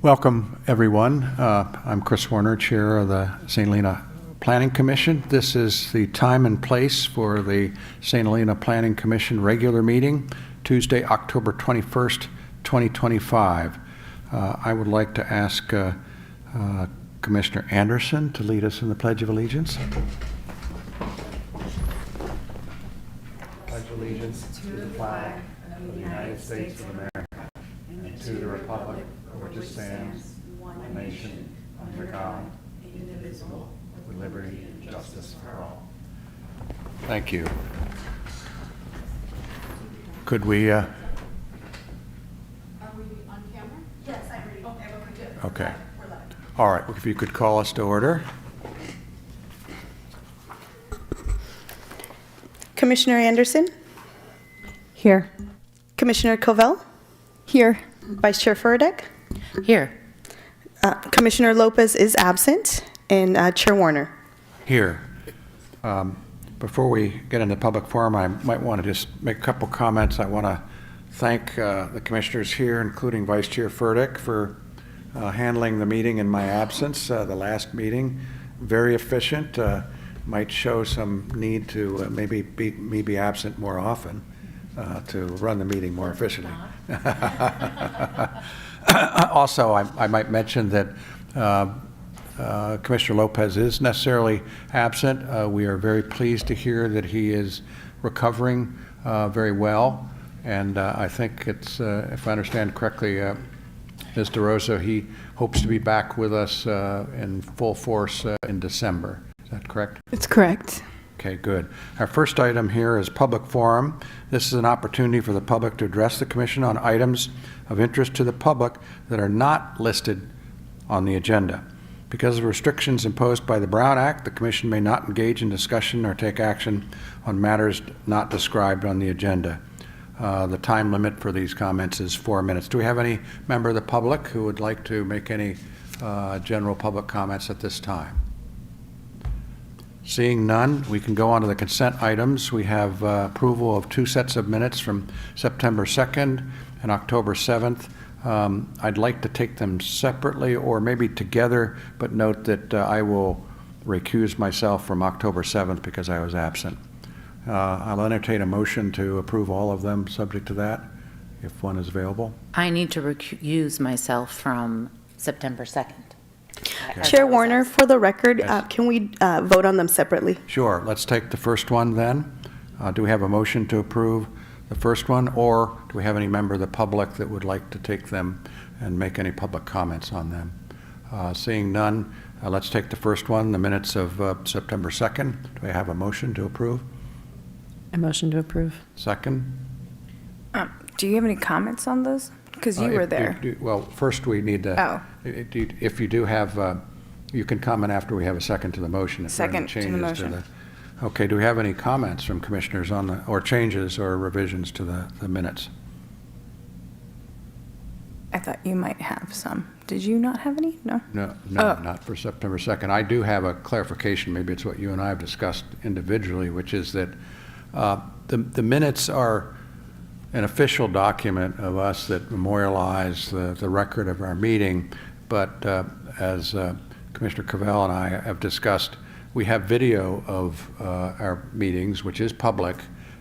Welcome, everyone. I'm Chris Warner, Chair of the St. Helena Planning Commission. This is the time and place for the St. Helena Planning Commission regular meeting, Tuesday, October 21st, 2025. I would like to ask Commissioner Anderson to lead us in the Pledge of Allegiance. Pledge allegiance to the flag of the United States of America and to the republic for which it stands, one nation, under God, indivisible, with liberty and justice for all. Thank you. Could we... Are we on camera? Yes, I'm ready. Okay. All right, if you could call us to order. Commissioner Anderson? Here. Commissioner Covell? Here. Vice Chair Furtick? Here. Commissioner Lopez is absent, and Chair Warner. Here. Before we get into public forum, I might want to just make a couple comments. I want to thank the commissioners here, including Vice Chair Furtick, for handling the meeting in my absence, the last meeting. Very efficient. Might show some need to maybe be absent more often to run the meeting more efficiently. Also, I might mention that Commissioner Lopez is necessarily absent. We are very pleased to hear that he is recovering very well, and I think it's, if I understand correctly, Mr. Rosa, he hopes to be back with us in full force in December. Is that correct? It's correct. Okay, good. Our first item here is public forum. This is an opportunity for the public to address the Commission on items of interest to the public that are not listed on the agenda. Because of restrictions imposed by the Brown Act, the Commission may not engage in discussion or take action on matters not described on the agenda. The time limit for these comments is 4 minutes. Do we have any member of the public who would like to make any general public comments at this time? Seeing none, we can go on to the consent items. We have approval of 2 sets of minutes from September 2nd and October 7th. I'd like to take them separately or maybe together, but note that I will recuse myself from October 7th because I was absent. I'll entertain a motion to approve all of them, subject to that, if one is available. I need to recuse myself from September 2nd. Okay. Chair Warner, for the record, Yes. can we vote on them separately? Sure. Let's take the first one then. Do we have a motion to approve the first one, or do we have any member of the public that would like to take them and make any public comments on them? Seeing none, let's take the first one, the minutes of September 2nd. Do we have a motion to approve? A motion to approve. Second? Do you have any comments on those? Because you were there. Well, first we need to, if you do have, you can comment after we have a second to the motion. If there are any Second to the motion. Okay, do we have any comments from commissioners on the, or changes or revisions to the minutes? I thought you might have some. Did you not have any? No? No, Oh. not for September 2nd. I do have a clarification, maybe it's what you and I have discussed individually, which is that the minutes are an official document of us that memorialize the record of our meeting, but as Commissioner Covell and I have discussed, we have video of our meetings, which is public,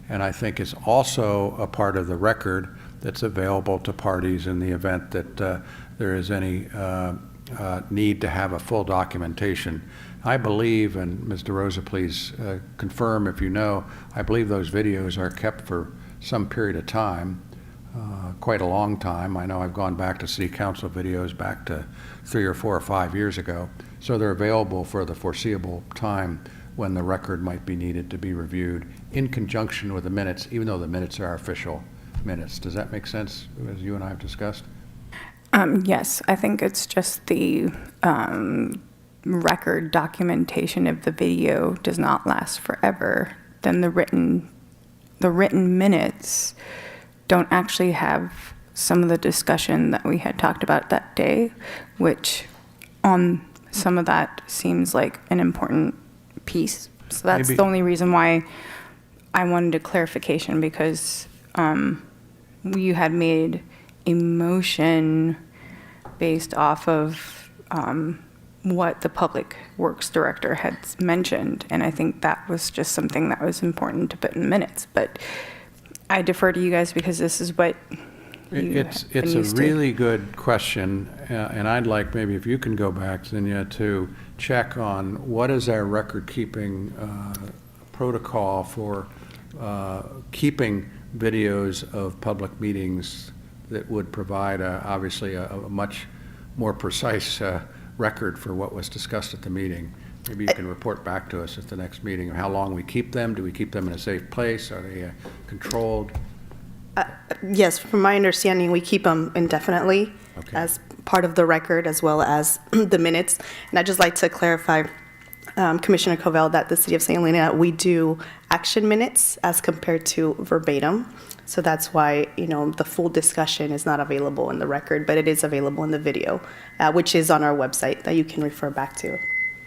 and I think it's also a part of the record that's available to parties in the event that there is any need to have a full documentation. I believe, and Ms. DeRosa, please confirm if you know, I believe those videos are kept for some period of time, quite a long time. I know I've gone back to City Council videos back to 3 or 4 or 5 years ago. So they're available for the foreseeable time when the record might be needed to be reviewed in conjunction with the minutes, even though the minutes are official minutes. Does that make sense, as you and I have discussed? Yes, I think it's just the record documentation of the video does not last forever. Then the written minutes don't actually have some of the discussion that we had talked about that day, which on some of that seems like an important piece. So that's Maybe. the only reason why I wanted a clarification, because you had made a motion based off of what the Public Works Director had mentioned, and I think that was just something that was important to put in minutes. But I defer to you guys because this is what you It's have been a used to. really good question, and I'd like maybe if you can go back, Zinnia, to check on what is our record-keeping protocol for keeping videos of public meetings that would provide, obviously, a much more precise record for what was discussed at the meeting. Maybe you can report back to us at the next meeting of how long we keep them. Do we keep them in a safe place? Are they controlled? Yes, from my understanding, we keep them indefinitely Okay. as part of the record as well as the minutes. And I'd just like to clarify, Commissioner Covell, that the City of St. Helena, we do action minutes as compared to verbatim. So that's why, the full discussion is not available in the record, but it is available in the video, which is on our website that you can refer back to.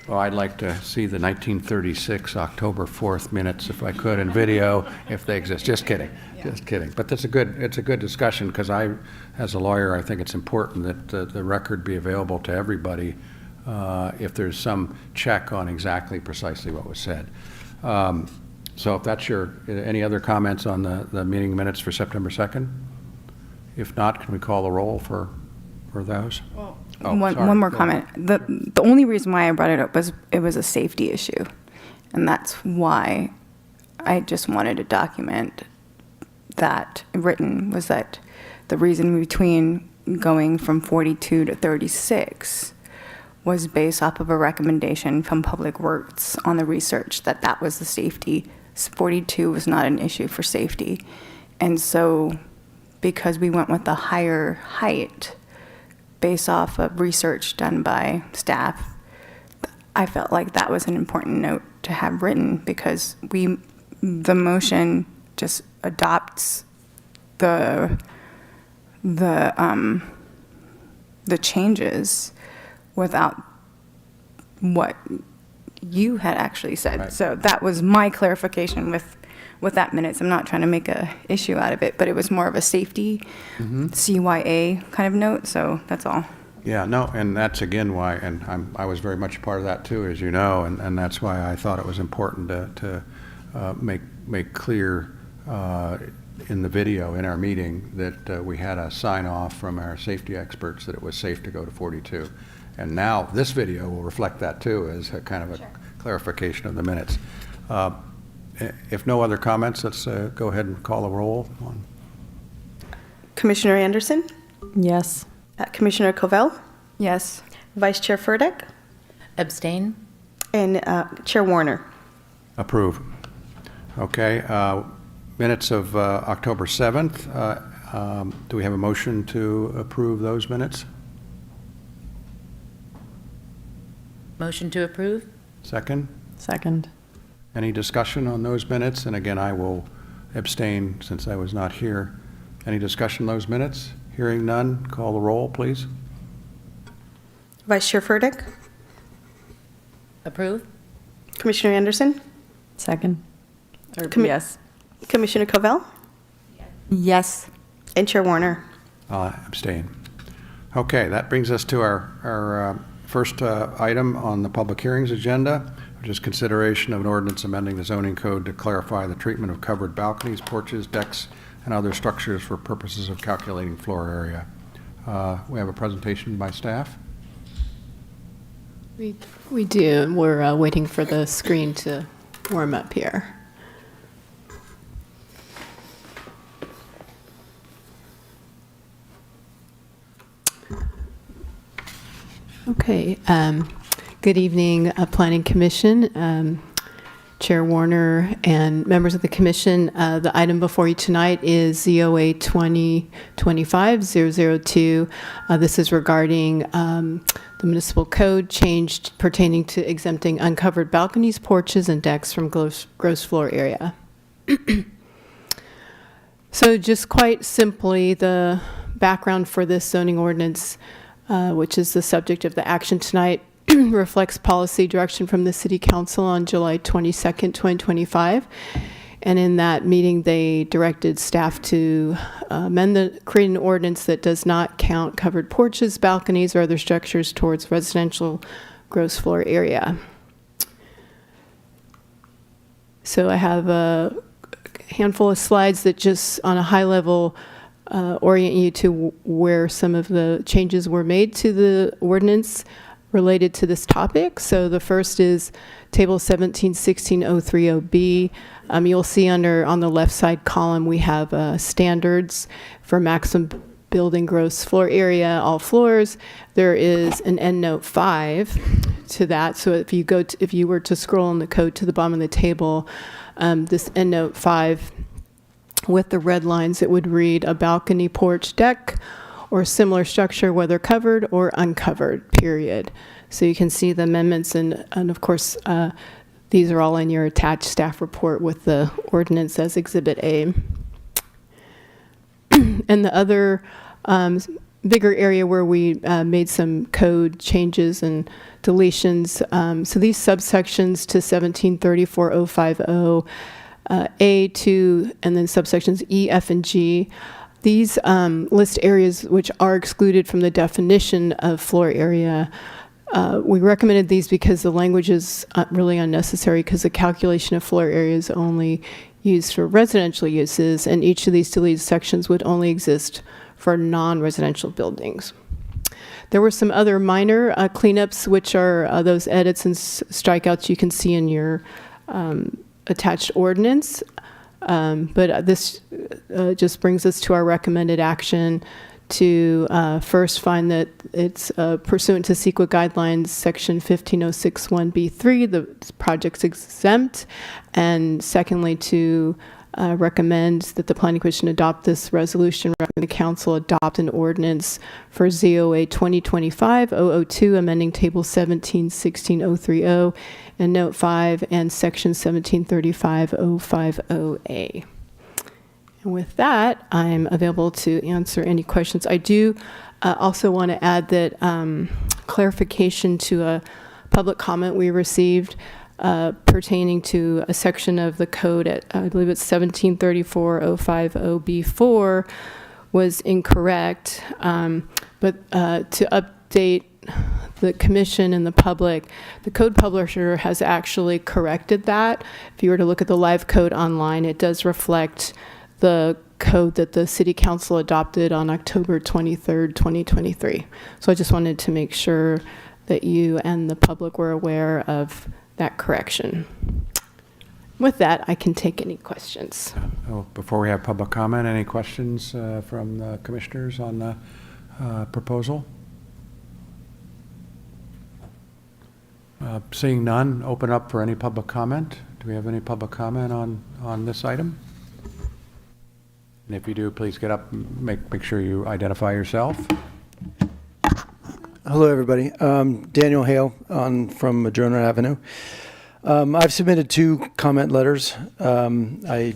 Well, I'd like to see the 1936 October 4th minutes, if I could, in video, if they exist. Just kidding, just kidding. But it's a good discussion, because as a lawyer, I think it's important that the record be available to everybody if there's some check on exactly precisely what was said. So if that's any other comments on the meeting minutes for September 2nd? If not, can we call the roll for those? Oh, sorry. One more Go comment. The only reason why I brought it up was it was a safety issue. And that's why I just wanted to document that written, was that the reason between going from 42 to 36 was based off of a recommendation from Public Works on the research that was the safety. 42 was not an issue for safety. And so because we went with the higher height, based off of research done by staff, I felt like that was an important note to have written, because the motion just adopts the changes without what you had actually said. Right. So that was my clarification with that minutes. I'm not trying to make a issue out of it, but it was more of a safety CYA kind of note, so that's all. Yeah, no, and that's again why, and I was very much a part of that too, as you know, and that's why I thought it was important to make clear in the video in our meeting that we had a sign off from our safety experts that it was safe to go to 42. And now this video will reflect that too, as a kind of a clarification of the minutes. If no other comments, let's go ahead and call a roll. Commissioner Anderson, Yes. Commissioner Covell, Yes. Vice Chair Furtick, Abstain? and Chair Warner. Approve. Okay, minutes of October 7th. Do we have a motion to approve those minutes? Motion to approve? Second? Second. Any discussion on those minutes? And again, I will abstain since I was not here. Any discussion on those minutes? Hearing none, call the roll, please. Vice Chair Furtick, Approve? Commissioner Anderson, Second. Or Yes. Commissioner Covell, Yes. and Chair Warner. Abstain. Okay, that brings us to our first item on the public hearings agenda, which is consideration of an ordinance amending the zoning code to clarify the treatment of covered balconies, porches, decks, and other structures for purposes of calculating floor area. We have a presentation by staff. We do. We're waiting for the screen to warm up here. Okay. Good evening, Planning Commission, Chair Warner, and members of the Commission. The item before you tonight is ZOA 2025-002. This is regarding the Municipal Code changed pertaining to exempting uncovered balconies, porches, and decks from gross floor area. So just quite simply, the background for this zoning ordinance, which is the subject of the action tonight, reflects policy direction from the City Council on July 22nd, 2025. And in that meeting, they directed staff to create an ordinance that does not count covered porches, balconies, or other structures towards residential gross floor area. So I have a handful of slides that just on a high level orient you to where some of the changes were made to the ordinance related to this topic. So the first is Table 1716-030B. You'll see on the left side column we have standards for maximum building gross floor area, all floors. There is an endnote 5 to that. So if you were to scroll in the code to the bottom of the table, this endnote 5 with the red lines, it would read a balcony, porch, deck, or similar structure, whether covered or uncovered, period. So you can see the amendments, and of course, these are all in your attached staff report with the ordinance as Exhibit A. And the other bigger area where we made some code changes and deletions, so these subsections to 1734-050, A, 2, and then subsections E, F, and G, these list areas which are excluded from the definition of floor area. We recommended these because the language is really unnecessary because the calculation of floor area is only used for residential uses, and each of these deleted sections would only exist for non-residential buildings. There were some other minor cleanups, which are those edits and strikeouts you can see in your attached ordinance. But this just brings us to our recommended action to first find that it's pursuant to CEQA guidelines, section 15061B3, the project's exempt, and secondly to recommend that the Planning Commission adopt this resolution, recommend the Council adopt an ordinance for ZOA 2025-002, amending Table 1716-030 and Note 5 and Section 1735-050A. And with that, I'm available to answer any questions. I do also want to add that clarification to a public comment we received pertaining to a section of the code at, I believe it's 1734-050B4 was incorrect. But to update the commission and the public, the code publisher has actually corrected that. If you were to look at the live code online, it does reflect the code that the City Council adopted on October 23rd, 2023. So I just wanted to make sure that you and the public were aware of that correction. With that, I can take any questions. Before we have public comment, any questions from the commissioners on the proposal? Seeing none, open up for any public comment. Do we have any public comment on this item? And if you do, please get up and make sure you identify yourself. Hello, everybody. Daniel Hale from Adjournment Avenue. I've submitted 2 comment letters. I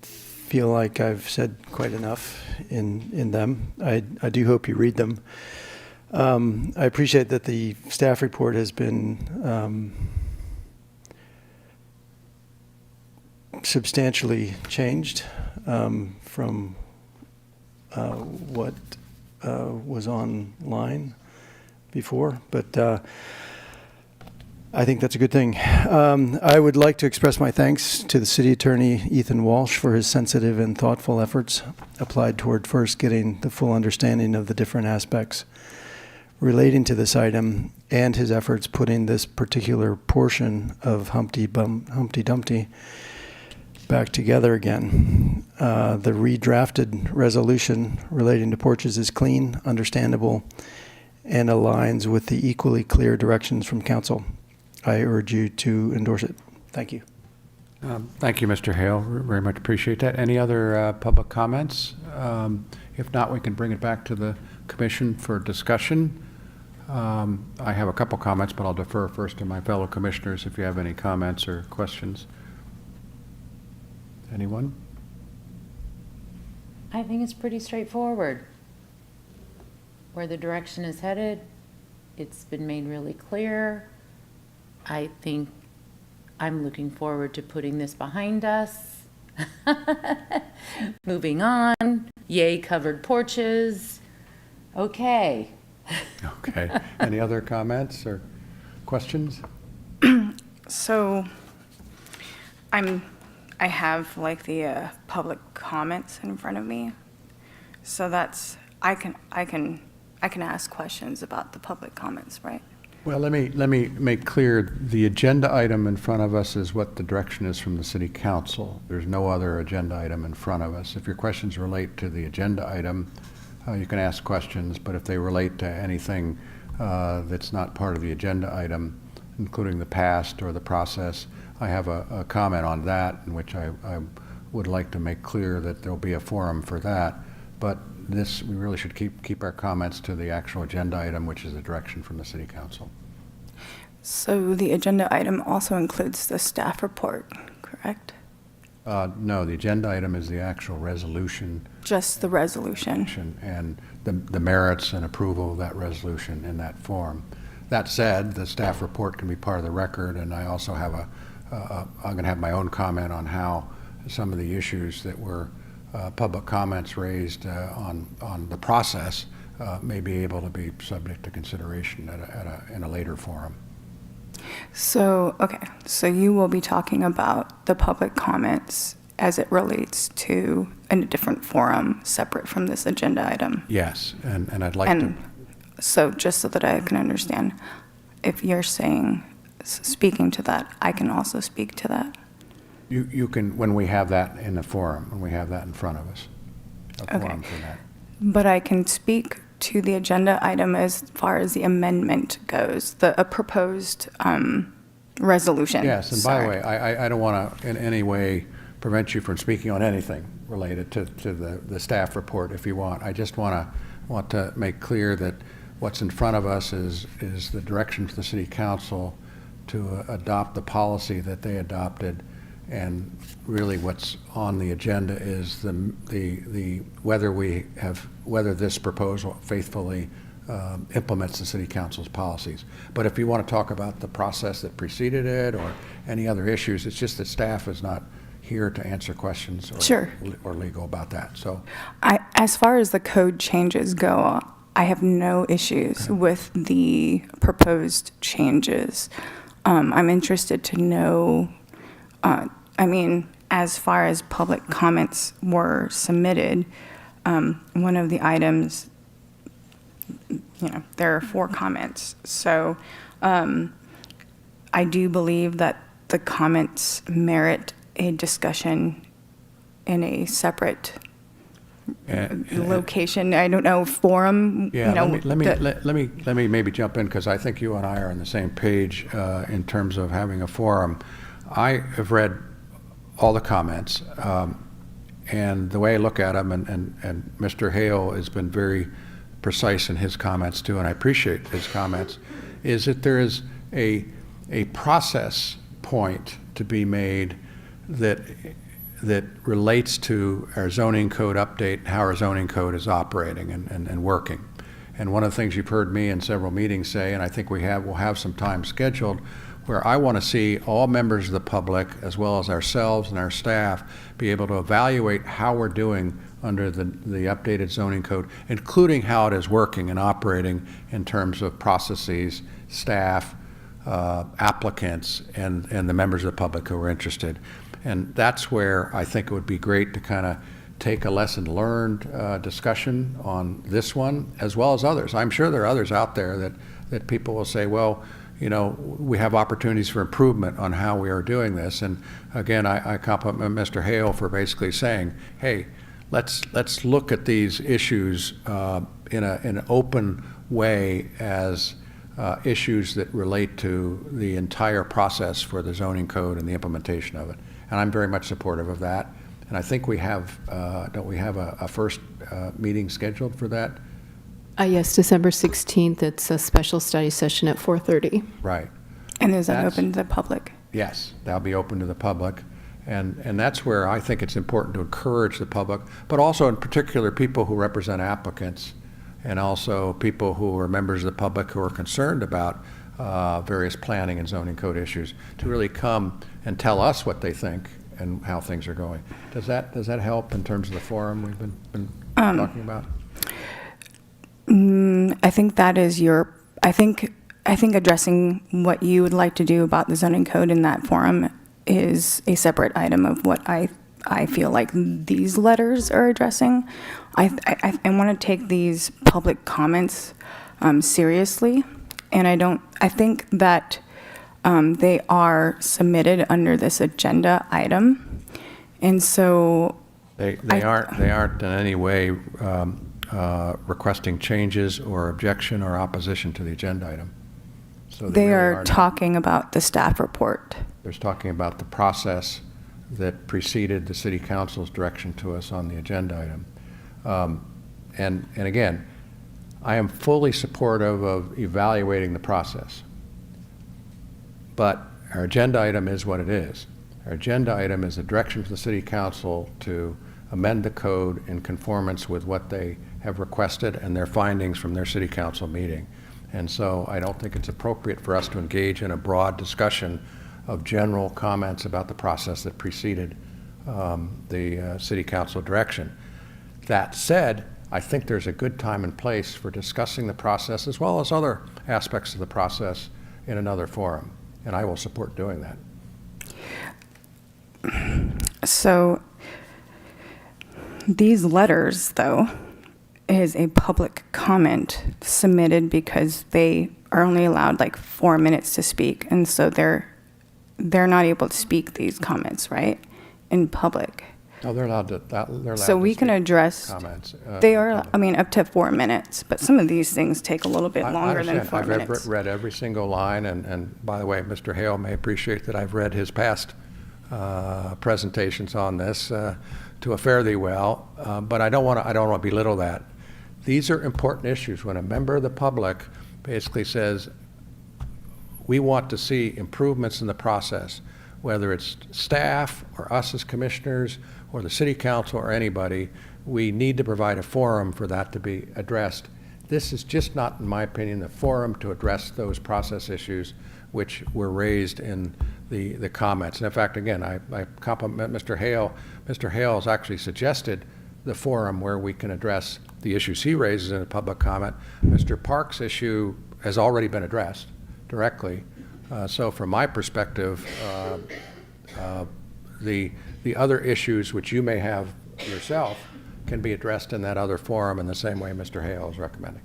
feel like I've said quite enough in them. I do hope you read them. I appreciate that the staff report has been substantially changed from what was online before, but I think that's a good thing. I would like to express my thanks to the City Attorney Ethan Walsh for his sensitive and thoughtful efforts applied toward first getting the full understanding of the different aspects relating to this item, and his efforts putting this particular portion of Humpty Dumpty back together again. The redrafted resolution relating to porches is clean, understandable, and aligns with the equally clear directions from Council. I urge you to endorse it. Thank you. Thank you, Mr. Hale. Very much appreciate that. Any other public comments? If not, we can bring it back to the commission for discussion. I have a couple comments, but I'll defer first to my fellow commissioners if you have any comments or questions. Anyone? I think it's pretty straightforward. Where the direction is headed, it's been made really clear. I think I'm looking forward to putting this behind us Moving on, yay covered porches. Okay. Okay. Any other comments or questions? So I have like the public comments in front of me. So that's, I can ask questions about the public comments, right? Well, let me make clear, the agenda item in front of us is what the direction is from the city council. There's no other agenda item in front of us. If your questions relate to the agenda item, you can ask questions, but if they relate to anything that's not part of the agenda item, including the past or the process, I have a comment on that in which I would like to make clear that there'll be a forum for that. But this, we really should keep our comments to the actual agenda item, which is the direction from the city council. So the agenda item also includes the staff report, correct? No, the agenda item is the actual resolution Just the resolution. and the merits and approval of that resolution in that form. That said, the staff report can be part of the record, and I also have I'm going to have my own comment on how some of the issues that were public comments raised on the process may be able to be subject to consideration in a later forum. So, okay, so you will be talking about the public comments as it relates to in a different forum, separate from this agenda item. Yes, and I'd like to. And so just so that I can understand, if you're saying, speaking to that, I can also speak to that? You can, when we have that in the forum, when we have that in front of us, a Okay. forum for that. But I can speak to the agenda item as far as the amendment goes, a proposed resolution. Yes, and by the Sorry. way, I don't want to in any way prevent you from speaking on anything related to the staff report if you want. I just want to make clear that what's in front of us is the direction for the city council to adopt the policy that they adopted, and really what's on the agenda is the whether this proposal faithfully implements the city council's policies. But if you want to talk about the process that preceded it or any other issues, it's just that staff is not here to answer questions Sure. or legal about that. So As far as the code changes go, I have no issues with the proposed changes. I'm interested to know, as far as public comments were submitted, one of the items, there are 4 comments. So I do believe that the comments merit a discussion in a separate location. I don't know, forum. yeah, let me that- maybe jump in, because I think you and I are on the same page in terms of having a forum. I have read all the comments, and the way I look at them, and Mr. Hale has been very precise in his comments too, and I appreciate his comments, is that there is a process point to be made that relates to our zoning code update, how our zoning code is operating and working. And one of the things you've heard me in several meetings say, and I think we'll have some time scheduled, where I want to see all members of the public, as well as ourselves and our staff, be able to evaluate how we're doing under the updated zoning code, including how it is working and operating in terms of processes, staff, applicants, and the members of the public who are interested. And that's where I think it would be great to kind of take a lesson learned discussion on this one, as well as others. I'm sure there are others out there that people will say, well, we have opportunities for improvement on how we are doing this. And again, I compliment Mr. Hale for basically saying, hey, let's look at these issues in an open way as issues that relate to the entire process for the zoning code and the implementation of it. And I'm very much supportive of that. And I think we have, don't we have a first meeting scheduled for that? Yes, December 16th. It's a special study session at 4:30. Right. And is that That's- open to the public? Yes, that'll be open to the public. And that's where I think it's important to encourage the public, but also in particular people who represent applicants, and also people who are members of the public who are concerned about various planning and zoning code issues, to really come and tell us what they think and how things are going. Does that help in terms of the forum we've been talking about? I think that is I think addressing what you would like to do about the zoning code in that forum is a separate item of what I feel like these letters are addressing. I want to take these public comments seriously, and I think that they are submitted under this agenda item, and so They aren't in any way requesting changes or objection or opposition to the agenda item. So they really are not. talking about the staff report. There's talking about the process that preceded the city council's direction to us on the agenda item. And again, I am fully supportive of evaluating the process. But our agenda item is what it is. Our agenda item is a direction to the city council to amend the code in conformance with what they have requested and their findings from their city council meeting. And so I don't think it's appropriate for us to engage in a broad discussion of general comments about the process that preceded the city council direction. That said, I think there's a good time and place for discussing the process as well as other aspects of the process in another forum, and I will support doing that. So these letters, though, is a public comment submitted because they are only allowed like 4 minutes to speak, and so they're not able to speak these comments, right, in public. No, they're allowed to. They're allowed So to we can speak address. comments. They are, I mean, up to 4 minutes, but some of these things take a little bit longer than 4 minutes. I've read every single line, and by the way, Mr. Hale may appreciate that I've read his past presentations on this to a fare thee well, but I don't want to belittle that. These are important issues. When a member of the public basically says, we want to see improvements in the process, whether it's staff or us as commissioners or the city council or anybody, we need to provide a forum for that to be addressed. This is just not, in my opinion, the forum to address those process issues which were raised in the comments. And in fact, again, I compliment Mr. Hale. Mr. Hale has actually suggested the forum where we can address the issues he raises in a public comment. Mr. Park's issue has already been addressed directly. So from my perspective, the other issues which you may have yourself can be addressed in that other forum in the same way Mr. Hale is recommending.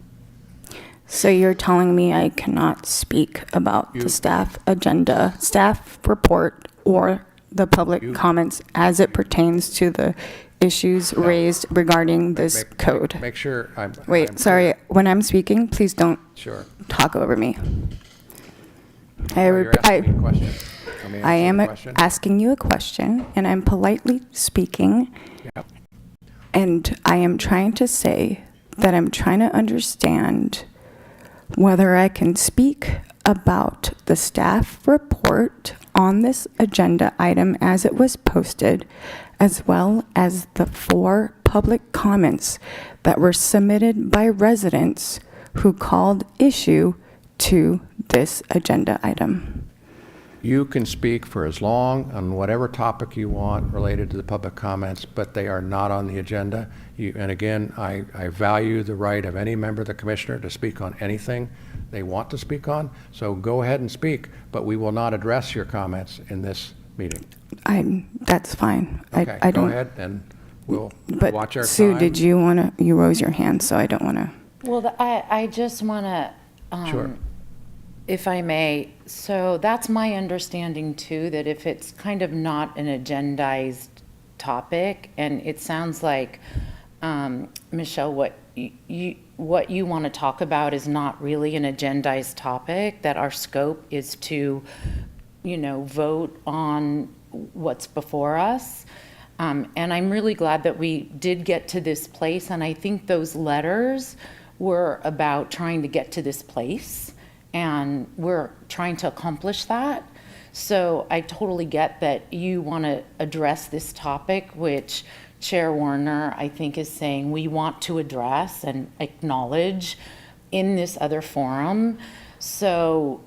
So you're telling me I cannot speak about the staff agenda, staff report, or the public comments as it pertains to the issues raised regarding this code? Make sure I'm... Wait, I'm sorry. clear. When I'm speaking, please don't talk over me. You're asking me a question. Let me I answer am the question. asking you a question, and I'm politely speaking, Yep. and I am trying to say that I'm trying to understand whether I can speak about the staff report on this agenda item as it was posted, as well as the 4 public comments that were submitted by residents who called issue to this agenda item. You can speak for as long on whatever topic you want related to the public comments, but they are not on the agenda. And again, I value the right of any member of the commissioner to speak on anything they want to speak on. So go ahead and speak, but we will not address your comments in this meeting. That's fine. Okay, I go don't. ahead and we'll But watch our Sue, time. did you want to? You rose your hand, so I don't want to. Well, I just want to, Sure. if I may, so that's my understanding too, that if it's kind of not an agendized topic, and it sounds like, Michelle, what you want to talk about is not really an agendized topic, that our scope is to, vote on what's before us. And I'm really glad that we did get to this place, and I think those letters were about trying to get to this place, and we're trying to accomplish that. So I totally get that you want to address this topic, which Chair Warner, I think, is saying we want to address and acknowledge in this other forum. So,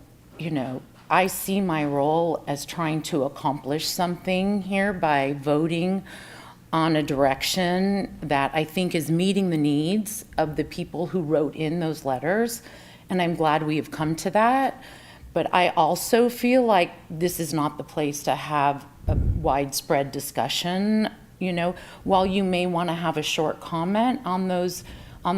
I see my role as trying to accomplish something here by voting on a direction that I think is meeting the needs of the people who wrote in those letters. And I'm glad we have come to that. But I also feel like this is not the place to have a widespread discussion. You know, while you may want to have a short comment on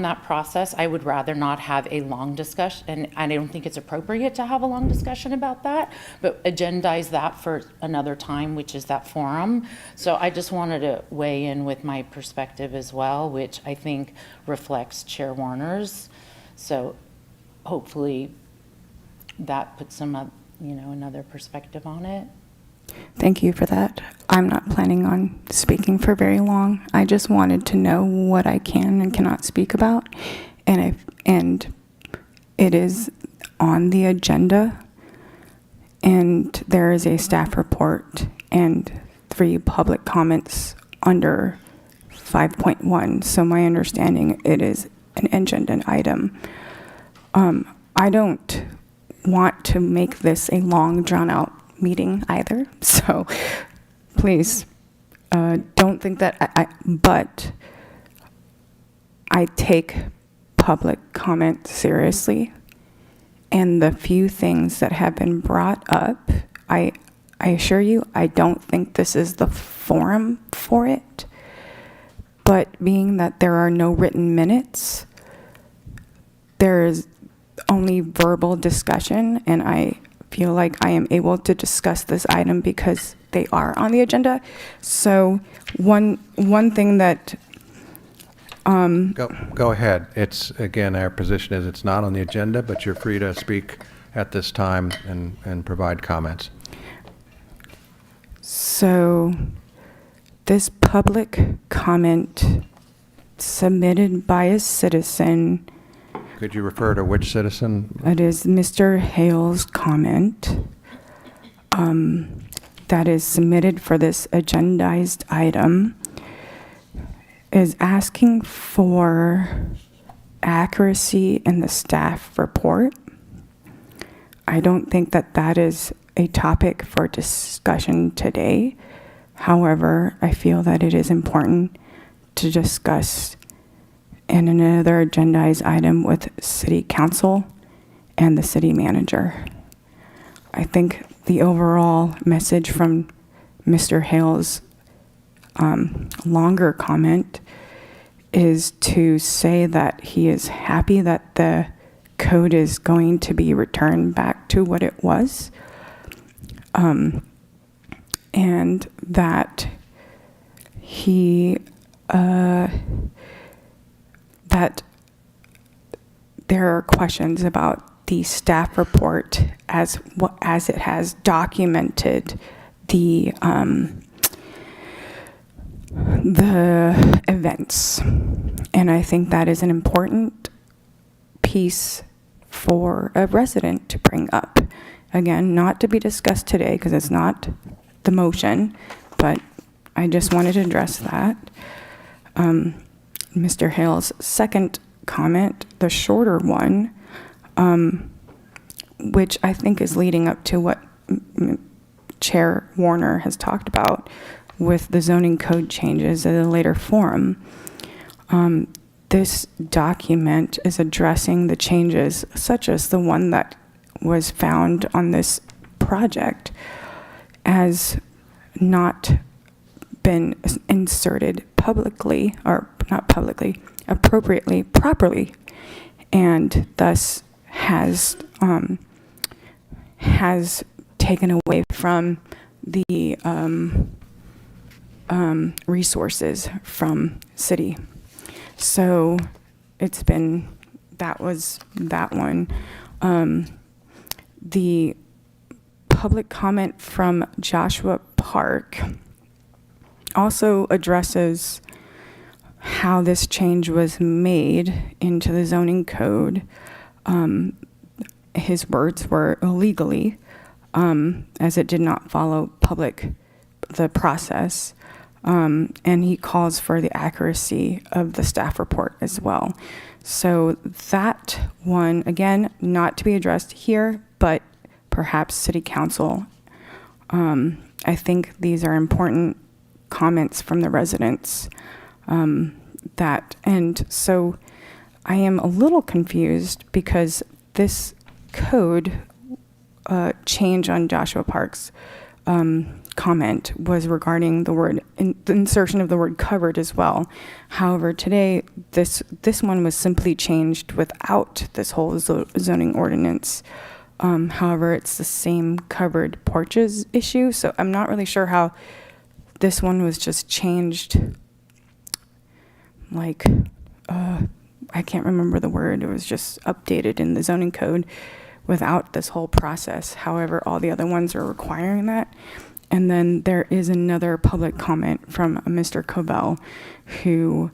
that process, I would rather not have a long discussion, and I don't think it's appropriate to have a long discussion about that, but agendize that for another time, which is that forum. So I just wanted to weigh in with my perspective as well, which I think reflects Chair Warner's. So hopefully that puts some, another perspective on it. Thank you for that. I'm not planning on speaking for very long. I just wanted to know what I can and cannot speak about, and it is on the agenda, and there is a staff report and 3 public comments under 5.1. So my understanding, it is an agenda item. I don't want to make this a long, drawn-out meeting either, so please don't think that but I take public comment seriously, and the few things that have been brought up, I assure you, I don't think this is the forum for it, but being that there are no written minutes, there is only verbal discussion, and I feel like I am able to discuss this item because they are on the agenda. So one thing that Go ahead. It's, again, our position is it's not on the agenda, but you're free to speak at this time and provide comments. So this public comment submitted by a citizen, Could you refer to which citizen? it is Mr. Hale's comment that is submitted for this agendized item, is asking for accuracy in the staff report. I don't think that that is a topic for discussion today. However, I feel that it is important to discuss in another agendized item with City Council and the City Manager. I think the overall message from Mr. Hale's longer comment is to say that he is happy that the code is going to be returned back to what it was, and that he that there are questions about the staff report as it has documented the events, and I think that is an important piece for a resident to bring up. Again, not to be discussed today because it's not the motion, but I just wanted to address that. Mr. Hale's second comment, the shorter one, which I think is leading up to what Chair Warner has talked about with the zoning code changes at a later forum. This document is addressing the changes such as the one that was found on this project as not been inserted publicly, or not publicly, appropriately, properly, and thus has taken away from the resources from city. So it's been, that was that one. The public comment from Joshua Park also addresses how this change was made into the zoning code. His words were illegally, as it did not follow the process. And he calls for the accuracy of the staff report as well. So that one, again, not to be addressed here, but perhaps City Council. I think these are important comments from the residents. And so I am a little confused because this code change on Joshua Park's comment was regarding the insertion of the word covered as well. However, today, this one was simply changed without this whole zoning ordinance. However, it's the same covered porches issue, so I'm not really sure how this one was just changed, like, I can't remember the word, it was just updated in the zoning code without this whole process. However, all the other ones are requiring that. And then there is another public comment from Mr. Covell who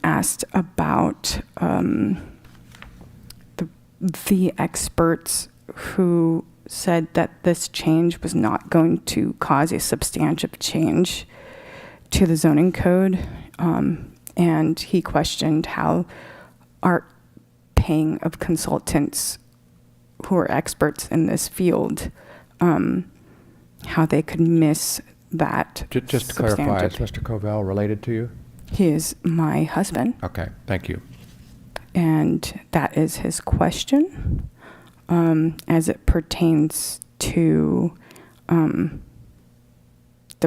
asked about the experts who said that this change was not going to cause a substantive change to the zoning code. And he questioned how our paying of consultants who are experts in this field, how they could miss that. Just to clarify, is Mr. Covell related to you? He is my husband. Okay, thank you. And that is his question as it pertains to the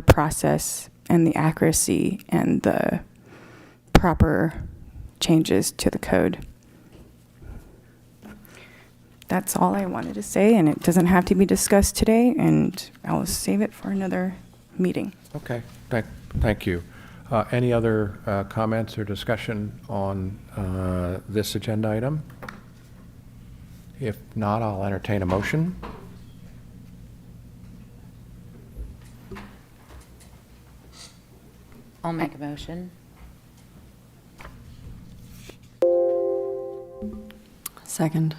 process and the accuracy and the proper changes to the code. That's all I wanted to say, and it doesn't have to be discussed today, and I'll save it for another meeting. Okay, thank you. Any other comments or discussion on this agenda item? If not, I'll entertain a motion. I'll make a motion. Second.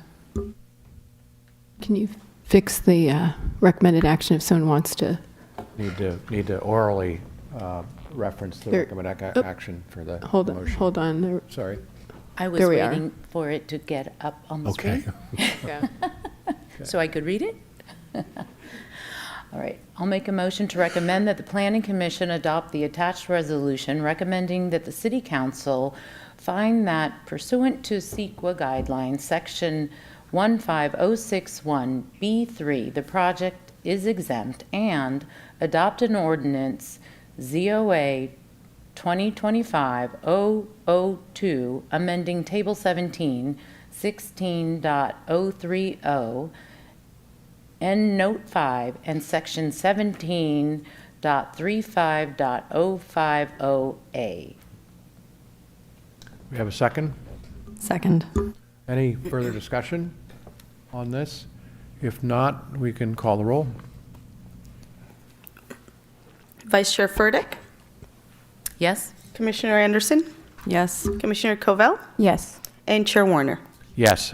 Can you fix the recommended action if someone wants to? Need to orally reference the There- recommended oh, action for the Hold motion. on. There- Sorry. I was There we are. waiting for it to get up on the Okay. screen Yeah. so I could read it. All right, I'll make a motion to recommend that the Planning Commission adopt the attached resolution recommending that the City Council find that pursuant to CEQA guidelines, Section 15061B3, the project is exempt, and adopt an ordinance ZOA 2025-002, amending Table 17, 16.030, and Note 5, and Section 17.35.050A. We have a second? Second. Any further discussion on this? If not, we can call the roll. Vice Chair Furtick, Yes? Commissioner Anderson, Yes. Commissioner Covell, Yes. and Chair Warner. Yes.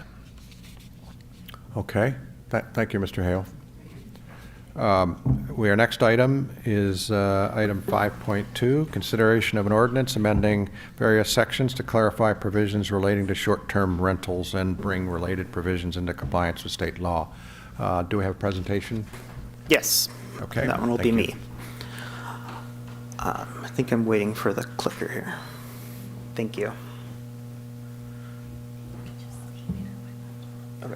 Okay. Thank you, Mr. Hale. Our next item is item 5.2, consideration of an ordinance amending various sections to clarify provisions relating to short-term rentals and bring related provisions into compliance with state law. Do we have a presentation? Yes. Okay, That one will be thank you. me. I think I'm waiting for the clicker here. Thank you. Okay.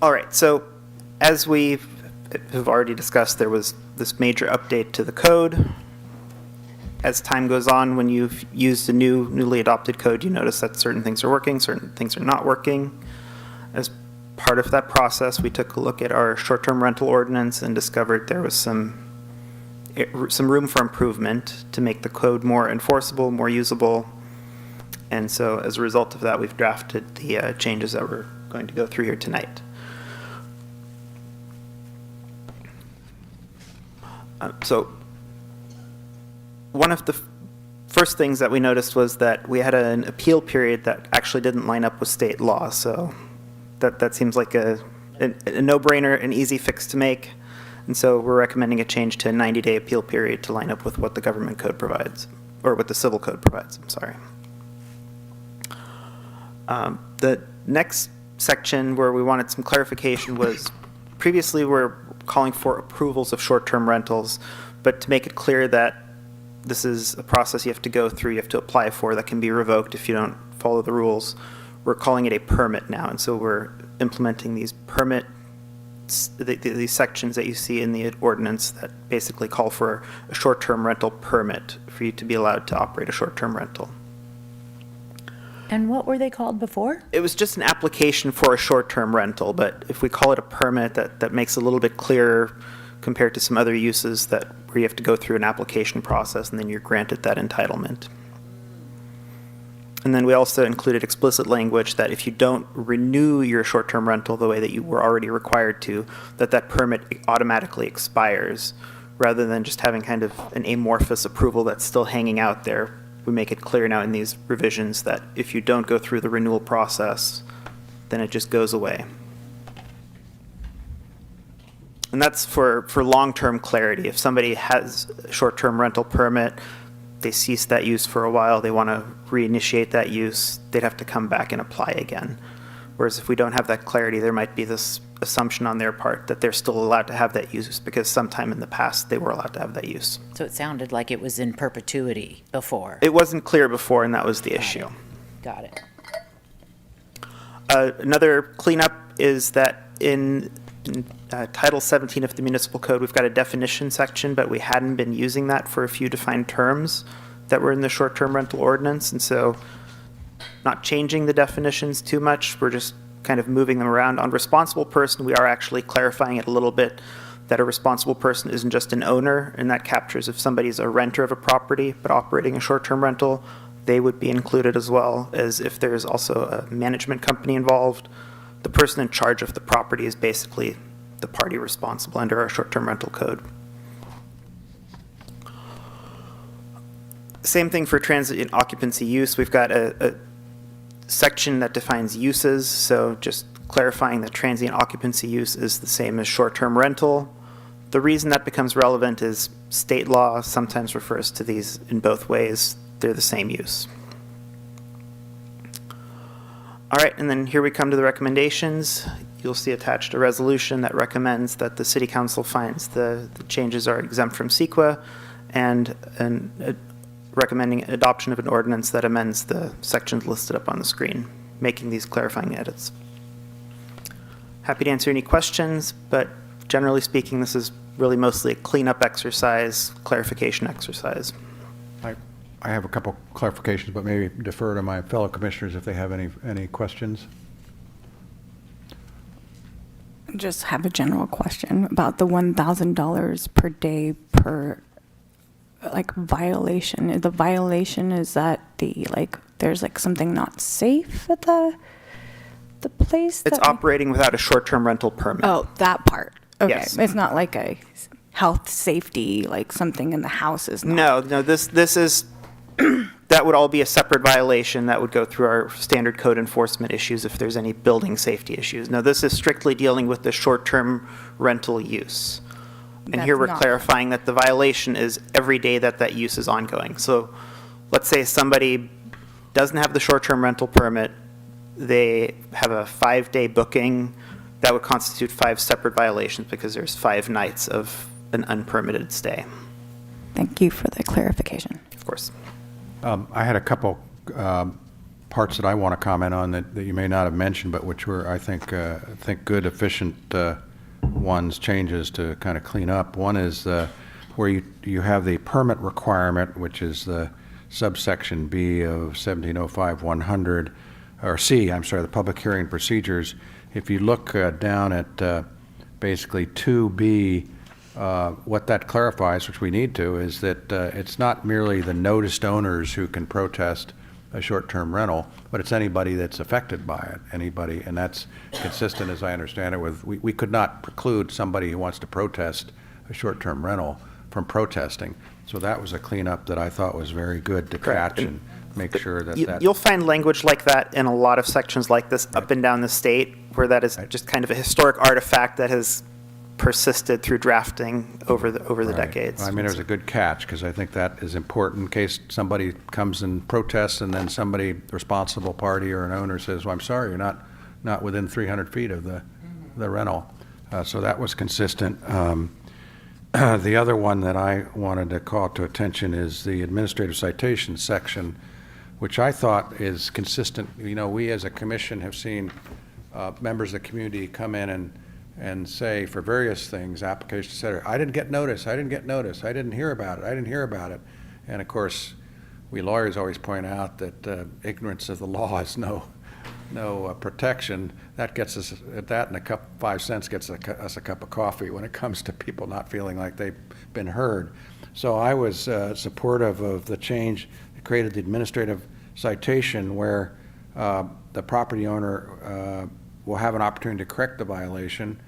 All right, so as we have already discussed, there was this major update to the code. As time goes on, when you've used the newly adopted code, you notice that certain things are working, certain things are not working. As part of that process, we took a look at our short-term rental ordinance and discovered there was some room for improvement to make the code more enforceable, more usable. And so as a result of that, we've drafted the changes that we're going to go through here tonight. So one of the first things that we noticed was that we had an appeal period that actually didn't line up with state law. So that seems like a no-brainer, an easy fix to make. And so we're recommending a change to a 90-day appeal period to line up with what the government code provides, or what the civil code provides, I'm sorry. The next section where we wanted some clarification was previously we're calling for approvals of short-term rentals, but to make it clear that this is a process you have to go through, you have to apply for, that can be revoked if you don't follow the rules. We're calling it a permit now, and so we're implementing these these sections that you see in the ordinance that basically call for a short-term rental permit for you to be allowed to operate a short-term rental. And what were they called before? It was just an application for a short-term rental, but if we call it a permit, that makes it a little bit clearer compared to some other uses that where you have to go through an application process and then you're granted that entitlement. And then we also included explicit language that if you don't renew your short-term rental the way that you were already required to, that permit automatically expires, rather than just having kind of an amorphous approval that's still hanging out there. We make it clear now in these revisions that if you don't go through the renewal process, then it just goes away. And that's for long-term clarity. If somebody has a short-term rental permit, they cease that use for a while, they want to reinitiate that use, they'd have to come back and apply again. Whereas if we don't have that clarity, there might be this assumption on their part that they're still allowed to have that use because sometime in the past they were allowed to have that use. So it sounded like it was in perpetuity before. It wasn't clear before, and that was the issue. Got it. Another cleanup is that in Title 17 of the Municipal Code, we've got a definition section, but we hadn't been using that for a few defined terms that were in the short-term rental ordinance, and so not changing the definitions too much, we're just kind of moving them around. On responsible person, we are actually clarifying it a little bit, that a responsible person isn't just an owner, and that captures if somebody's a renter of a property but operating a short-term rental, they would be included as well as if there's also a management company involved. The person in charge of the property is basically the party responsible under our short-term rental code. Same thing for transient occupancy use. We've got a section that defines uses, so just clarifying that transient occupancy use is the same as short-term rental. The reason that becomes relevant is state law sometimes refers to these in both ways. They're the same use. All right, and then here we come to the recommendations. You'll see attached a resolution that recommends that the City Council finds the changes are exempt from CEQA and recommending adoption of an ordinance that amends the sections listed up on the screen, making these clarifying edits. Happy to answer any questions, but generally speaking, this is really mostly a cleanup exercise, clarification exercise. I have a couple clarifications, but maybe defer to my fellow commissioners if they have any questions. Just have a general question about the $1,000 per day per violation. The violation is that there's something not safe at the place. It's operating without a short-term rental permit. Oh, that part. Okay, Yes. It's not like a health safety, something in the house is not. No, this is, that would all be a separate violation that would go through our standard code enforcement issues if there's any building safety issues. No, this is strictly dealing with the short-term rental use. And here That's we're not- clarifying that the violation is every day that use is ongoing. So let's say somebody doesn't have the short-term rental permit, they have a 5-day booking, that would constitute 5 separate violations because there's 5 nights of an unpermitted stay, Thank you for the clarification. of course. I had a couple parts that I want to comment on that you may not have mentioned, but which were, I think good, efficient ones, changes to kind of clean up. One is where you have the permit requirement, which is the subsection B of 1705-100, or C, I'm sorry, the public hearing procedures. If you look down at basically 2B, what that clarifies, which we need to, is that it's not merely the noticed owners who can protest a short-term rental, but it's anybody that's affected by it, anybody, and that's consistent, as I understand it, with, we could not preclude somebody who wants to protest a short-term rental from protesting. So that was a cleanup that I thought was very good to Correct. catch and make sure that You'll find language like that in a lot of sections like this up and down the state, where that is just kind of a historic artifact that has persisted through drafting over the Right. decades. I mean, it was a good catch, because I think that is important in case somebody comes and protests, and then somebody, responsible party or an owner says, well, I'm sorry, you're not not within 300 feet of the rental. So that was consistent. The other one that I wanted to call to attention is the administrative citation section, which I thought is consistent. You know, we as a commission have seen members of the community come in and say for various things, applications, et cetera, I didn't get notice, I didn't get notice, I didn't hear about it, I didn't hear about it. And of course, we lawyers always point out that ignorance of the law is no protection. That gets us, at that and a cup, 5 cents gets us a cup of coffee when it comes to people not feeling like they've been heard. So I was supportive of the change that created the administrative citation where the property owner will have an opportunity to correct the violation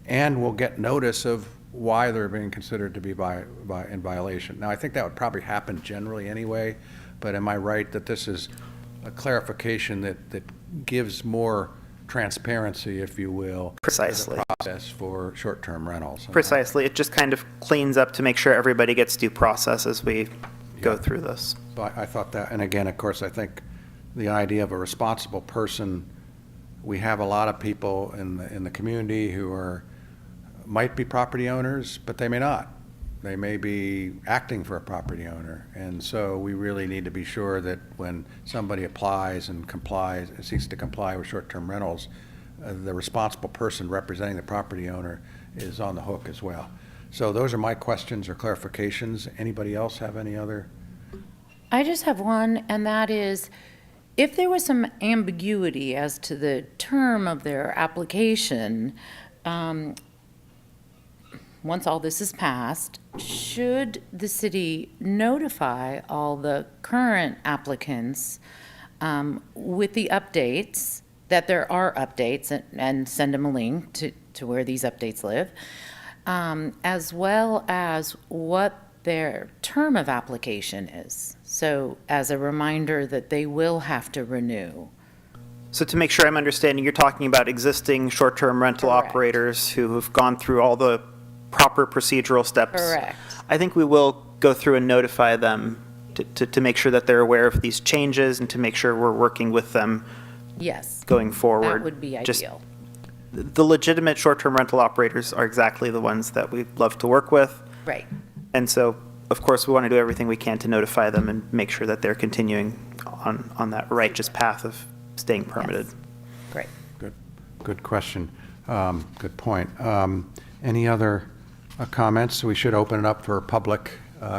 and will get notice of why they're being considered to be in violation. Now, I think that would probably happen generally anyway, but am I right that this is a clarification that gives more transparency, if you will, Precisely. to the process for short-term rentals? Precisely. It just kind of cleans up to make sure everybody gets due process as we go through this. So I thought that, and again, of course, I think the idea of a responsible person, we have a lot of people in the community who might be property owners, but they may not. They may be acting for a property owner. And so we really need to be sure that when somebody applies and seeks to comply with short-term rentals, the responsible person representing the property owner is on the hook as well. So those are my questions or clarifications. Anybody else have any other? I just have one, and that is, if there was some ambiguity as to the term of their application, once all this is passed, should the city notify all the current applicants with the updates, that there are updates, and send them a link to where these updates live, as well as what their term of application is? So as a reminder that they will have to renew. So to make sure I'm understanding, you're talking about existing short-term rental Correct. operators who have gone through all the proper procedural steps. Correct. I think we will go through and notify them to make sure that they're aware of these changes and to make sure we're working with them Yes, going forward. that would be Just ideal. the legitimate short-term rental operators are exactly the ones that we love to work with. Right. And so, of course, we want to do everything we can to notify them and make sure that they're continuing on that righteous path of staying permitted. Yes. Great. Good question. Good point. Any other comments? We should open it up for public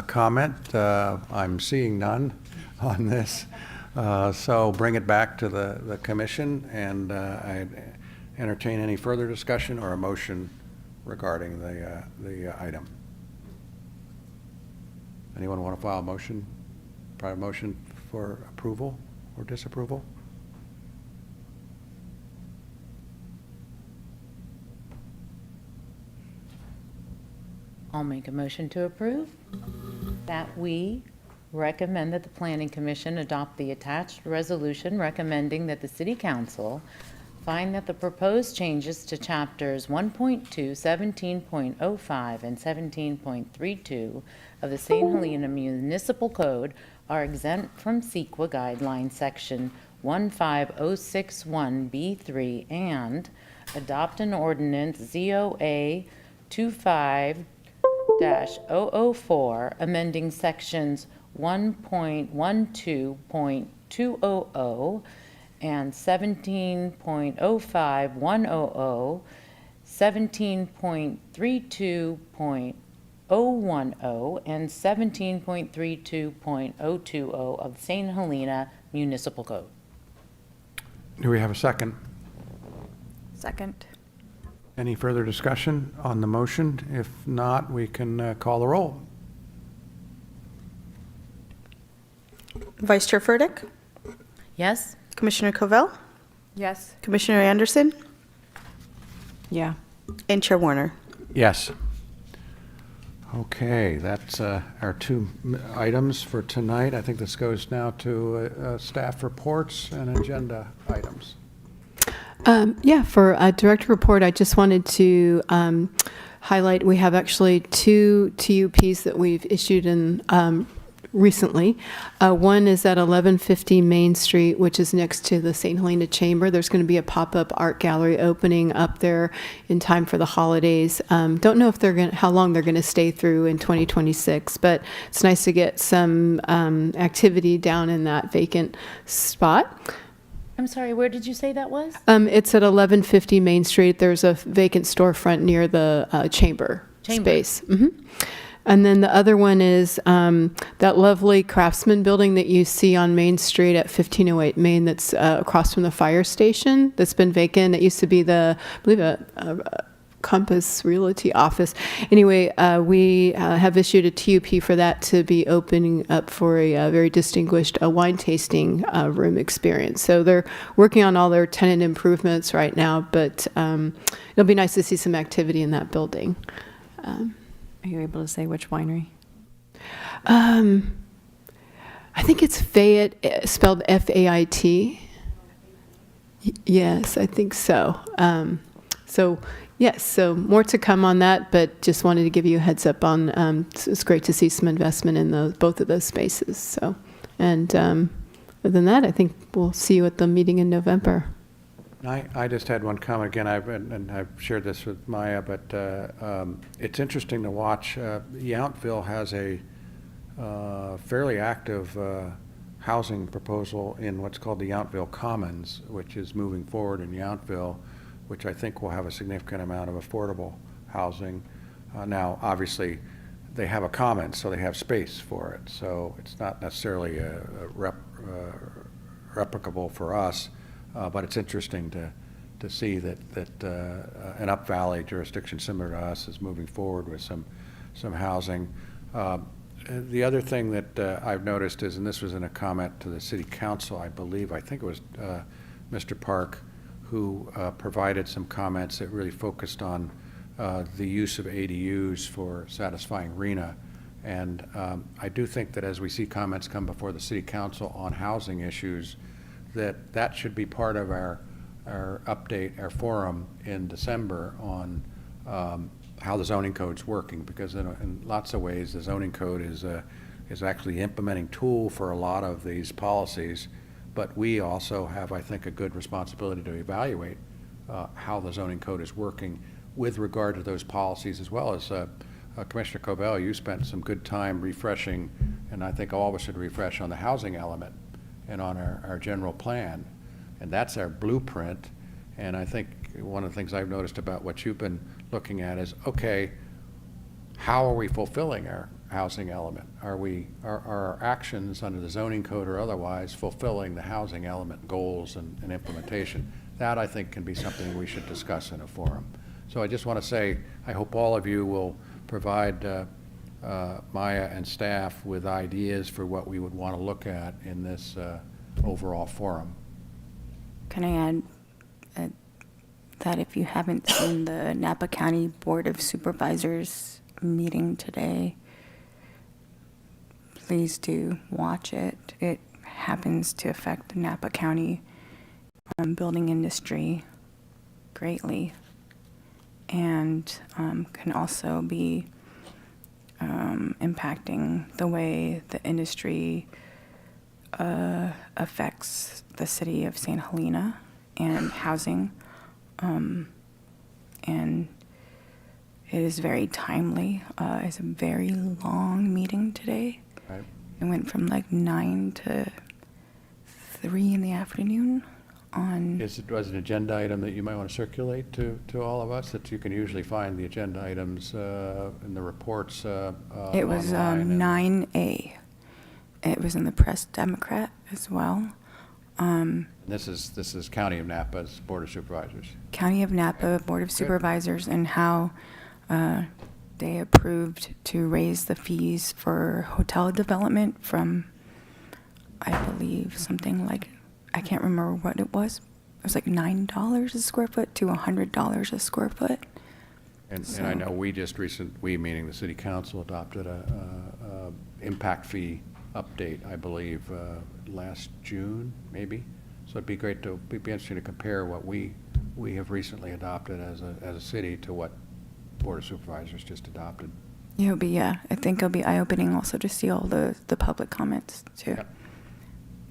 comment. I'm seeing none on this. So bring it back to the commission, and I entertain any further discussion or a motion regarding the item. Anyone want to file a motion, prior motion for approval or disapproval? I'll make a motion to approve that we recommend that the Planning Commission adopt the attached resolution recommending that the City Council find that the proposed changes to chapters 1.2, 17.05, and 17.32 of the St. Helena Municipal Code are exempt from CEQA guidelines section 15061B3 and adopt an ordinance ZOA 25-004 amending sections 1.12.200 and 17.05100, 17.32.010, and 17.32.020 of the St. Helena Municipal Code. Do we have a second? Second. Any further discussion on the motion? If not, we can call the roll. Vice Chair Furtick, Yes? Commissioner Covell, Yes. Commissioner Anderson, Yeah. and Chair Warner. Yes. Okay, that's our two items for tonight. I think this goes now to staff reports and agenda items. For a director report, I just wanted to highlight, we have actually two TUPs that we've issued in recently. One is at 1150 Main Street, which is next to the St. Helena Chamber. There's going to be a pop-up art gallery opening up there in time for the holidays. Don't know if how long they're going to stay through in 2026, but it's nice to get some activity down in that vacant spot. I'm sorry, where did you say that was? It's at 1150 Main Street. There's a vacant storefront near the chamber space. And then the other one is that lovely Craftsman building that you see on Main Street at 1508 Main that's across from the fire station that's been vacant. It used to be I believe, a Compass Realty office. Anyway, we have issued a TUP for that to be opening up for a very distinguished wine tasting room experience. So they're working on all their tenant improvements right now, but it'll be nice to see some activity in that building. Are you able to say which winery? I think it's Fayette, spelled F-A-I-T. Yes, I think so. Yes, so more to come on that, but just wanted to give you a heads up on, it's great to see some investment in both of those spaces. So, and other than that, I think we'll see you at the meeting in November. I just had one comment again, I've shared this with Maya, but it's interesting to watch. Yountville has a fairly active housing proposal in what's called the Yountville Commons, which is moving forward in Yountville, which I think will have a significant amount of affordable housing. Now, obviously, they have a common, so they have space for it. So it's not necessarily replicable for us, but it's interesting to see that an Up Valley jurisdiction similar to us is moving forward with some housing. The other thing that I've noticed is, and this was in a comment to the City Council, I believe, I think it was Mr. Park, who provided some comments that really focused on the use of ADUs for satisfying RENA. And I do think that as we see comments come before the City Council on housing issues, that should be part of our update, our forum in December on how the zoning code's working, because in lots of ways the zoning code is actually the implementing tool for a lot of these policies. But we also have, I think, a good responsibility to evaluate how the zoning code is working with regard to those policies, as well as Commissioner Covell, you spent some good time refreshing, and I think all of us should refresh on the housing element and on our general plan. And that's our blueprint. And I think one of the things I've noticed about what you've been looking at is, okay, how are we fulfilling our housing element? Are our actions under the zoning code or otherwise fulfilling the housing element goals and implementation? That, I think, can be something we should discuss in a forum. So I just want to say, I hope all of you will provide Maya and staff with ideas for what we would want to look at in this overall forum. Can I add that if you haven't seen the Napa County Board of Supervisors meeting today, please do watch it. It happens to affect the Napa County building industry greatly, and can also be impacting the way the industry affects the city of St. Helena and housing. And it is very timely. It's a very long meeting today. Right. It went from like 9 to 3 in the afternoon on... Was an agenda item that you might want to circulate to all of us, that you can usually find the agenda items in the reports It was online 9A. It was in the Press Democrat as well. This is County of Napa's Board of Supervisors. County of Napa Board of Supervisors, and how they approved to raise the fees for hotel development from, I believe, something like, I can't remember what it was. It was like $9 a square foot to $100 a square foot. And I know we meaning the City Council, adopted a impact fee update, I believe, last June, maybe. So it'd be great to be interesting to compare what we have recently adopted as a city to what Board of Supervisors just adopted. It'll be, yeah, I think it'll be eye-opening also to see all the public comments too. Yep.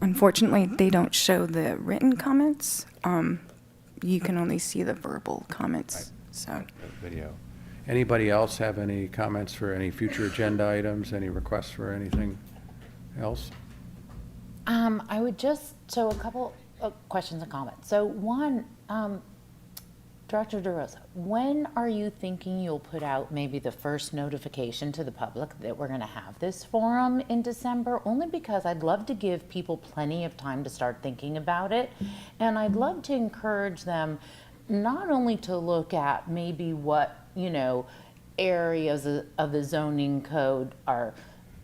Unfortunately, they don't show the written comments. You can only see the verbal comments, Right. so. Video. Anybody else have any comments for any future agenda items, any requests for anything else? I would just, so a couple of questions and comments. So one, Director DeRosa, when are you thinking you'll put out maybe the first notification to the public that we're going to have this forum in December? Only because I'd love to give people plenty of time to start thinking about it. And I'd love to encourage them not only to look at maybe what, areas of the zoning code are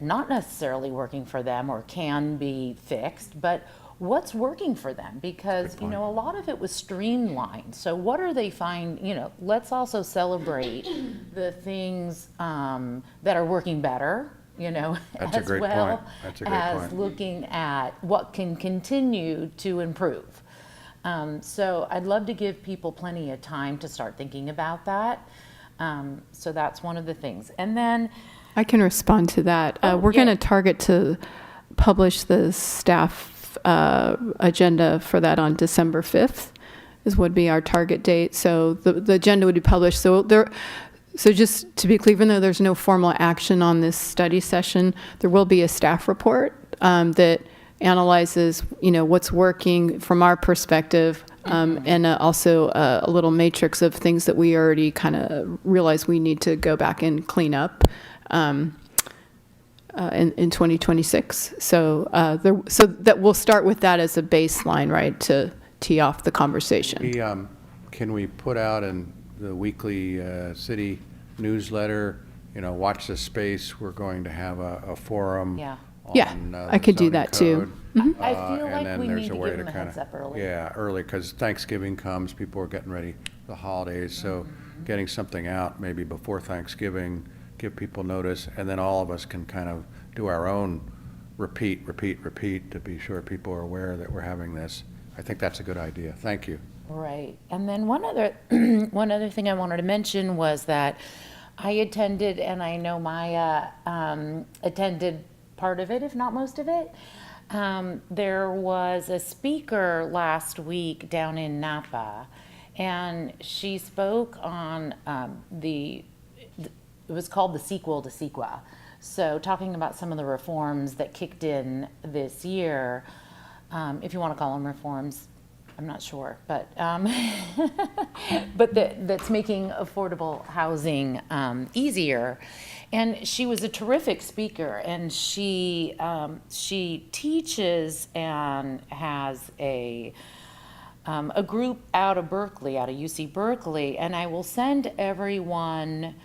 not necessarily working for them or can be fixed, but what's working for them, because a lot of it was streamlined. So what are they let's also celebrate the things that are working better, That's a as great well point. That's a great as point. looking at what can continue to improve. So I'd love to give people plenty of time to start thinking about that. So that's one of the things. And then I can respond to that. We're yeah. going to target to publish the staff agenda for that on December 5th would be our target date. So the agenda would be published. So just to be clear, even though there's no formal action on this study session, there will be a staff report that analyzes, what's working from our perspective, and also a little matrix of things that we already kind of realize we need to go back and clean up in 2026. So that we'll start with that as a baseline, right, to tee off the conversation. Can we put out in the weekly city newsletter, watch this space, we're going to have a forum Yeah. Yeah, on, I could do zoning that too. code. I feel And like then we there's need a to way give them a kinda- heads up early. Yeah, early, because Thanksgiving comes, people are getting ready for the holidays, so getting something out maybe before Thanksgiving, give people notice, and then all of us can kind of do our own repeat to be sure people are aware that we're having this. I think that's a good idea. Thank you. Right. And then one other thing I wanted to mention was that I attended, and I know Maya attended part of it, if not most of it. There was a speaker last week down in Napa, and she spoke on it was called the sequel to CEQA. So talking about some of the reforms that kicked in this year, if you want to call them reforms, I'm not sure, but that's making affordable housing easier. And she was a terrific speaker, and she teaches and has a group out of Berkeley, out of UC Berkeley, and I will send everyone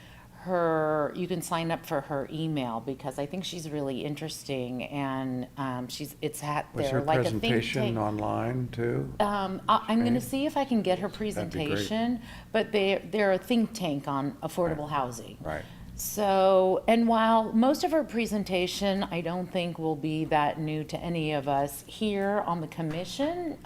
you can sign up for her email, because I think she's really interesting, and it's at Was there her like a think presentation tank. online too? I'm going to Okay. see if I can get her That'd be great. presentation, but they're a think tank on affordable housing. Right. So, and while most of her presentation, I don't think will be that new to any of us here on the commission,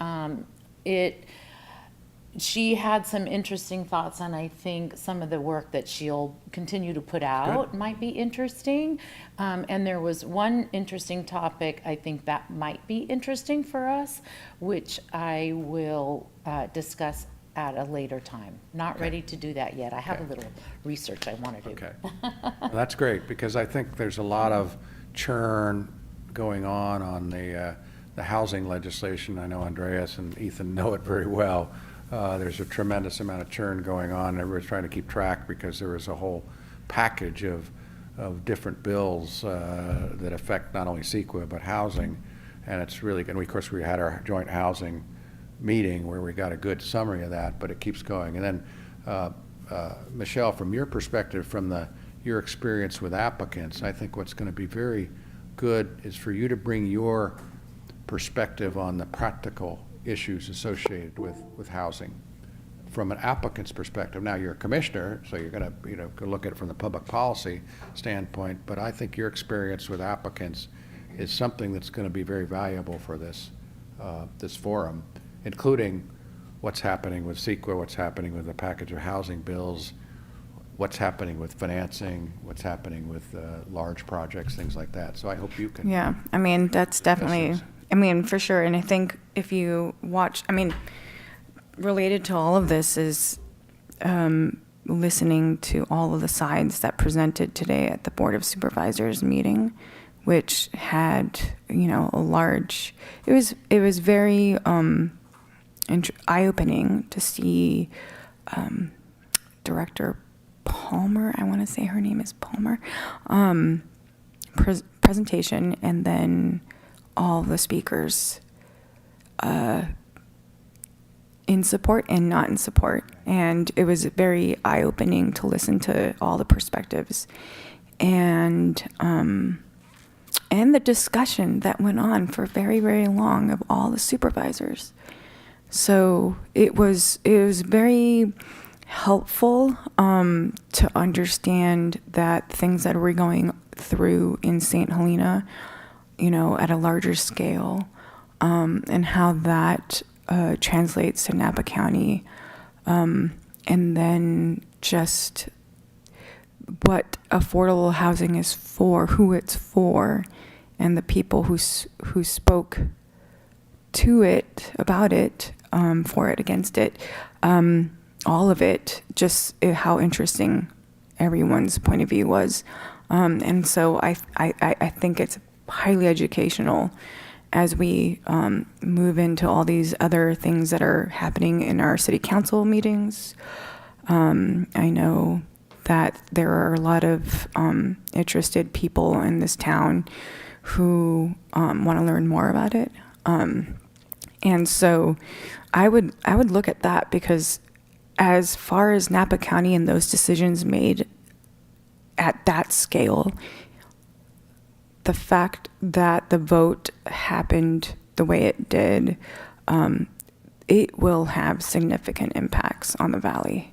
she had some interesting thoughts, and I think some of the work that she'll continue to put out might be interesting. And there was one interesting topic I think that might be interesting for us, which I will discuss at a later time. Not ready to do that yet. I have a little research I want to do. Okay. Well, that's great, because I think there's a lot of churn going on the housing legislation. I know Andreas and Ethan know it very well. There's a tremendous amount of churn going on. Everybody's trying to keep track, because there is a whole package of different bills that affect not only CEQA but housing. And it's really, and of course we had our joint housing meeting where we got a good summary of that, but it keeps going. And then Michelle, from your perspective, from your experience with applicants, I think what's going to be very good is for you to bring your perspective on the practical issues associated with housing from an applicant's perspective. Now, you're a commissioner, so you're going to go look at it from the public policy standpoint, but I think your experience with applicants is something that's going to be very valuable for this forum, including what's happening with CEQA, what's happening with the package of housing bills, what's happening with financing, what's happening with large projects, things like that. So I hope you can. Yeah, I mean, that's definitely, Yes, yes. I mean, for sure. And I think if you watch, I mean, related to all of this is listening to all of the sides that presented today at the Board of Supervisors meeting, which had, you know, a large, it was very eye-opening to see Director Palmer, I want to say her name is Palmer, presentation, and then all the speakers in support and not in support. And it was very eye-opening to listen to all the perspectives and the discussion that went on for very, very long of all the supervisors. So it was very helpful to understand that things that we're going through in St. Helena, you know, at a larger scale, and how that translates to Napa County, and then just what affordable housing is for, who it's for, and the people who spoke to it, about it, for it, against it, all of it, just how interesting everyone's point of view was. And so I think it's highly educational as we move into all these other things that are happening in our city council meetings. I know that there are a lot of interested people in this town who want to learn more about it. And so I would look at that, because as far as Napa County and those decisions made at that scale, the fact that the vote happened the way it did, it will have significant impacts on the valley.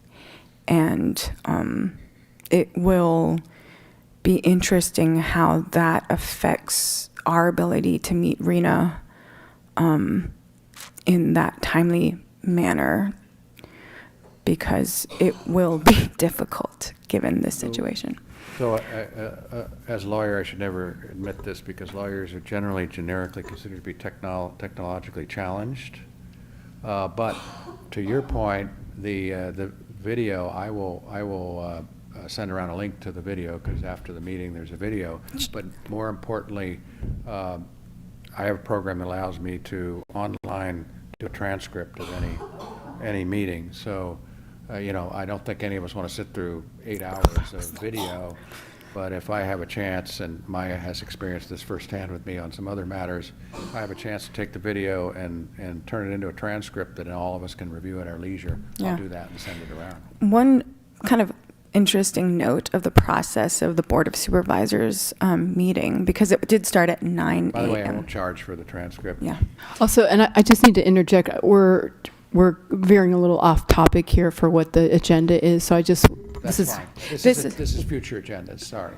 And it will be interesting how that affects our ability to meet RENA in that timely manner, because it will be difficult given this situation. So as a lawyer, I should never admit this, because lawyers are generally generically considered to be technologically challenged. But to your point, the video, I will send around a link to the video, because after the meeting there's a video. But more importantly, I have a program that allows me to online do a transcript of any meeting. So you know, I don't think any of us want to sit through 8 hours of video, but if I have a chance, and Maya has experienced this firsthand with me on some other matters, if I have a chance to take the video and turn it into a transcript that all of us can review at our leisure, Yeah. I'll do that and send it around. One kind of interesting note of the process of the Board of Supervisors meeting, because it did start at 9 By the way, I a.m. won't charge for the transcript. Yeah. Also, and I just need to interject, we're veering a little off topic here for what the agenda is, so I just, That's this is, fine. this This is- is future agendas, sorry.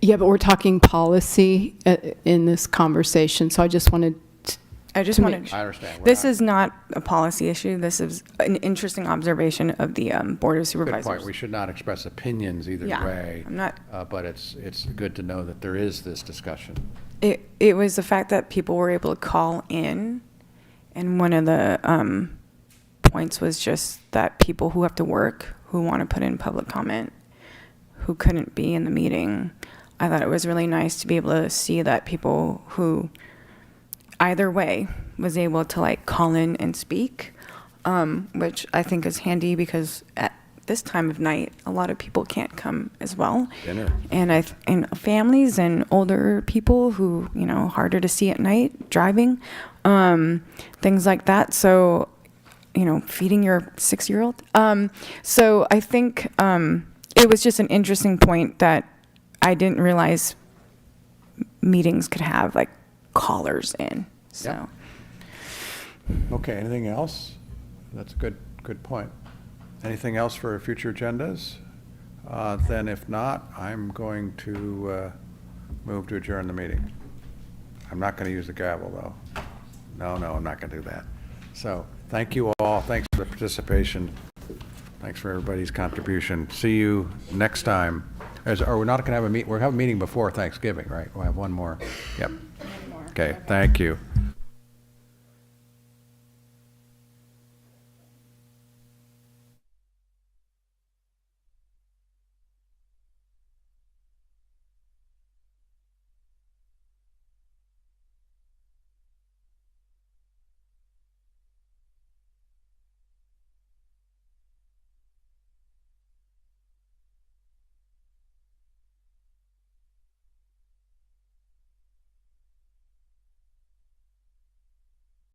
yeah, but we're talking policy in this conversation, so I just wanted I just to wanted. make I understand. We're This not- is not a policy issue. This is an interesting observation of the Board of Good Supervisors. point. We should not express opinions either Yeah, way. I'm not- But it's good to know that there is this discussion. It was the fact that people were able to call in, and one of the points was just that people who have to work, who want to put in public comment, who couldn't be in the meeting. I thought it was really nice to be able to see that people who, either way, was able to like call in and speak, which I think is handy, because at this time of night, a lot of people can't come as well. Dinner. And and families and older people who, you know, harder to see at night, driving, things like that. So, you know, feeding your 6-year-old. So I think it was just an interesting point that I didn't realize meetings could have like callers in. So. Okay, anything else? That's a good point. Anything else for future agendas? Then if not, I'm going to move to adjourn the meeting. I'm not going to use the gavel, though. No, I'm not going to do that. So, thank you all. Thanks for the participation. Thanks for everybody's contribution. See you next time. Or we're not going to have a meet. We'll have a meeting before Thanksgiving, right? We'll have one more. Yep. Okay. Thank you.